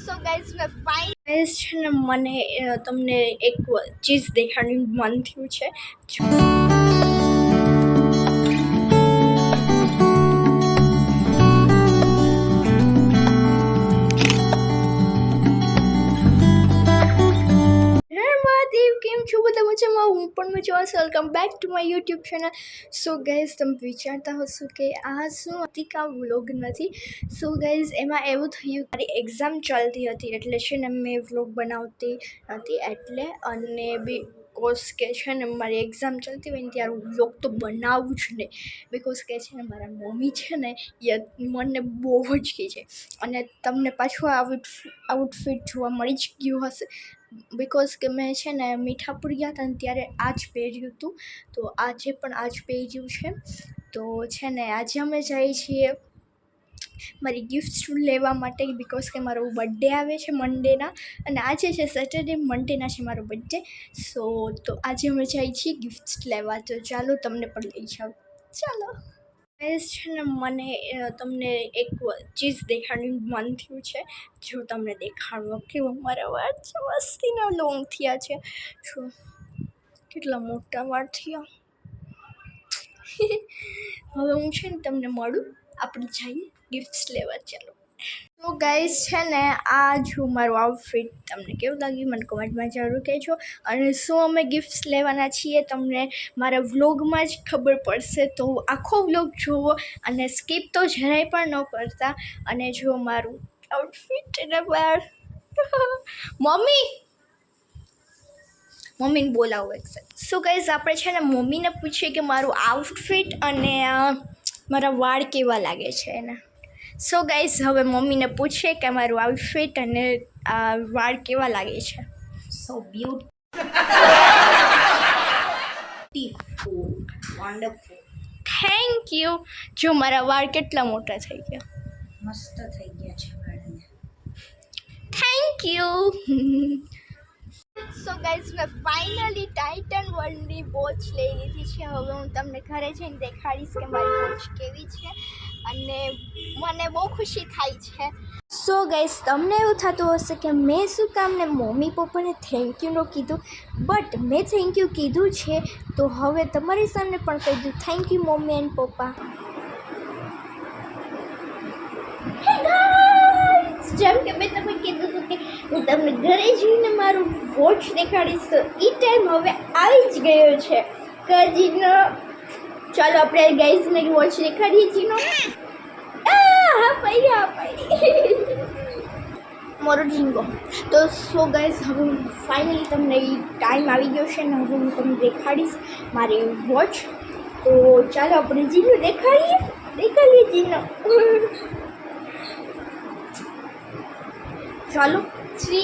So guys મેં guys છે ને મને તમને એક ચીઝ દેખાડવાનું મન થયું છે. કેમ છો બધા મજામાં? હું પણ મજામાં. Welcome back to my YouTube channel. So guys તમે વિચારતા હશો કે આ શું હતી, આ વ્લોગ નથી. સો ગાઈઝ એમાં એવું થયું, મારી એક્ઝામ ચાલતી હતી એટલે છે ને મેં વ્લોગ બનાવતી હતી એટલે, અને બિકોઝ કે છે ને મારી એક્ઝામ ચાલતી હોય ને ત્યારે હું વ્લોગ તો બનાવું જ નહીં. બિકોઝ કે છે ને મારા મમ્મી છે ને એ મને બહુ જ કહે છે, અને તમને પાછું આઉટફિટ જોવા મળી જ ગયું હશે. બિકોઝ કે મેં છે ને મીઠાપુર ગયા હતા ને ત્યારે આ જ પહેર્યું હતું, તો આજે પણ આ જ પહેર્યું છે. તો છે ને આજે અમે જઈએ છીએ મારી ગિફ્ટ્સ લેવા માટે, બિકોઝ કે મારો બર્થડે આવે છે મંડેના, અને આજે છે સેટરડે, મંડેના છે મારો બર્થડે. સો તો આજે અમે જઈએ છીએ ગિફ્ટ્સ લેવા. તો ચાલો તમને પણ લઈ જાઓ. ચાલો ગાઈઝ છે ને મને તમને એક ચીઝ દેખાડવાનું મન થયું છે. જો તમને દેખાડવા કેવો મારા વાળ છે, મસ્તીના લોંગ થયા છે. જો કેટલા મોટા વાળ થયા. હવે હું છે ને તમને મળું, આપણે જઈએ ગિફ્ટ્સ લેવા. ચાલો. તો ગાઈઝ છે ને આ જો મારું આઉટફિટ તમને કેવું લાગ્યું મને કમેન્ટમાં જરૂર કહેજો. અને શું અમે ગિફ્ટ્સ લેવાના છીએ તમને મારા વ્લોગમાં જ ખબર પડશે, તો આખો વ્લોગ જુઓ અને સ્કીપ તો જરાય પણ ન કરતા. અને જો મારું આઉટફિટ એના બાર મમ્મીને બોલાવો એક્સેપ્ટ. સો ગાઈઝ આપણે છે ને મમ્મીને પૂછીએ કે મારું આઉટફિટ અને મારા વાળ કેવા લાગે છે એને. સો ગાઈઝ હવે મમ્મીને પૂછીએ કે મારું આઉટફિટ અને વાળ કેવા લાગે છે. So beautiful, wonderful. Thank you. જો મારા વાળ કેટલા મોટા થઈ ગયા. મસ્ત થઈ ગયા છે વાળને. Thank you. સો ગાઈઝ મેં ફાઇનલી ટાઇટન વર્લ્ડની વોચ લઈ લીધી છે. હવે હું તમને ઘરે જઈને દેખાડીશ કે મારી વોચ કેવી છે, અને મને બહુ ખુશી થાય છે. સો ગાઈઝ તમને એવું થતું હશે કે મેં શું કામ ને મમ્મી પપ્પાને થેન્ક યુ ન કીધું, બટ મેં થેન્ક યુ કીધું છે. તો હવે તમારી સામે પણ કહી દઉં, થેન્ક યુ મમ્મી એન્ડ પપ્પા. જેમ કે મેં તમને કીધું હતું કે હું તમને ઘરે જઈને મારું વોચ દેખાડીશ, તો એ ટાઈમ હવે આવી જ ગયો છે. જીનો ચાલો આપણે ગાઈઝને વોચ દેખાડીએ. જીનો હા પડી મારો ઝીંગો. તો સો ગાઈઝ હવે ફાઇનલી તમને એ ટાઈમ આવી ગયો છે ને હવે હું તમને દેખાડીશ મારી વોચ. તો ચાલો આપણે જીનો દેખાડીએ જીનો. ચાલો 3